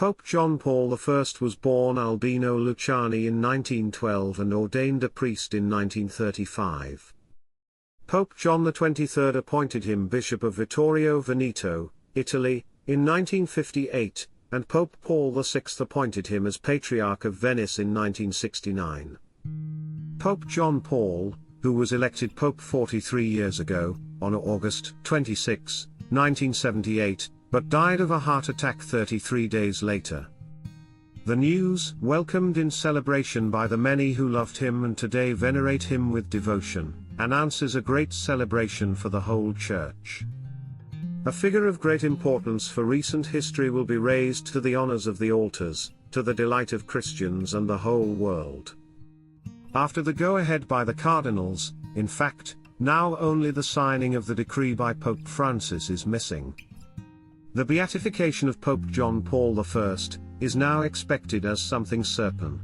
Pope John Paul I was born Albino Luciani in 1912 and ordained a priest in 1935. Pope John XXIII appointed him Bishop of Vittorio Veneto, Italy, in 1958, and Pope Paul VI appointed him as Patriarch of Venice in 1969. Pope John Paul, who was elected Pope 43 years ago, on August 26, 1978, but died of a heart attack 33 days later. The news, welcomed in celebration by the many who loved him and today venerate him with devotion, announces a great celebration for the whole Church. A figure of great importance for recent history will be raised to the honors of the altars, to the delight of Christians and the whole world. After the go-ahead by the cardinals, in fact, now only the signing of the decree by Pope Francis is missing. The beatification of Pope John Paul I is now expected as something certain.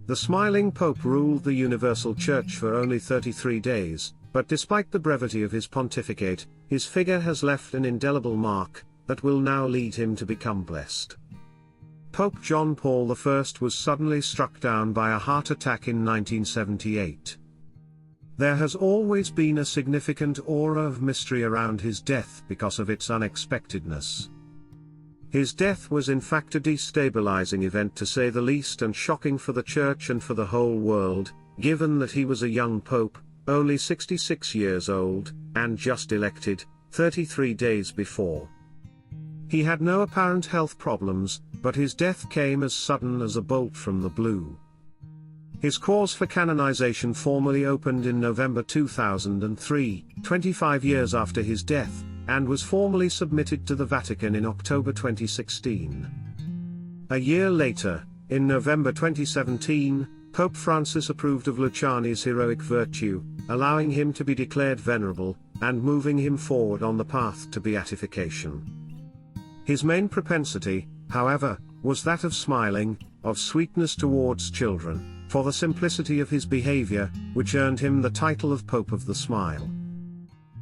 The smiling Pope ruled the Universal Church for only 33 days, but despite the brevity of his pontificate, his figure has left an indelible mark that will now lead him to become blessed. Pope John Paul I was suddenly struck down by a heart attack in 1978. There has always been a significant aura of mystery around his death because of its unexpectedness. His death was in fact a destabilizing event to say the least, and shocking for the Church and for the whole world, given that he was a young pope, only 66 years old, and just elected, 33 days before. He had no apparent health problems, but his death came as sudden as a bolt from the blue. His cause for canonization formally opened in November 2003, 25 years after his death, and was formally submitted to the Vatican in October 2016. A year later, in November 2017, Pope Francis approved of Luciani's heroic virtue, allowing him to be declared venerable, and moving him forward on the path to beatification. His main propensity, however, was that of smiling, of sweetness towards children, for the simplicity of his behavior, which earned him the title of Pope of the Smile.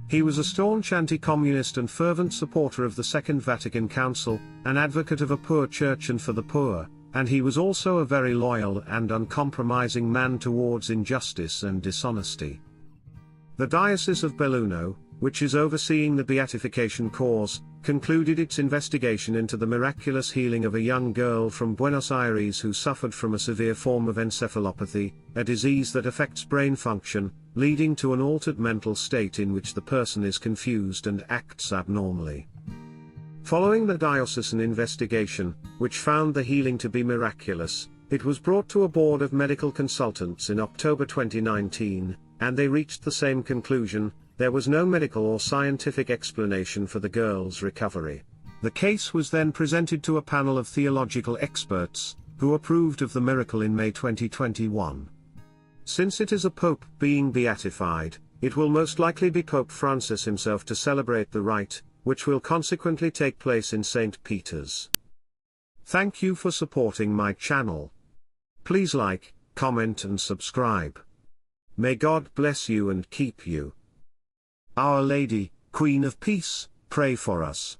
He was a staunch anti-communist and fervent supporter of the Second Vatican Council, an advocate of a poor church and for the poor, and he was also a very loyal and uncompromising man towards injustice and dishonesty. The Diocese of Belluno, which is overseeing the beatification cause, concluded its investigation into the miraculous healing of a young girl from Buenos Aires who suffered from a severe form of encephalopathy, a disease that affects brain function, leading to an altered mental state in which the person is confused and acts abnormally. Following the diocesan investigation, which found the healing to be miraculous, it was brought to a board of medical consultants in October 2019, and they reached the same conclusion: there was no medical or scientific explanation for the girl's recovery. The case was then presented to a panel of theological experts, who approved of the miracle in May 2021. Since it is a pope being beatified, it will most likely be Pope Francis himself to celebrate the rite, which will consequently take place in St. Peter's. Thank you for supporting my channel. Please like, comment and subscribe. May God bless you and keep you. Our Lady, Queen of Peace, pray for us.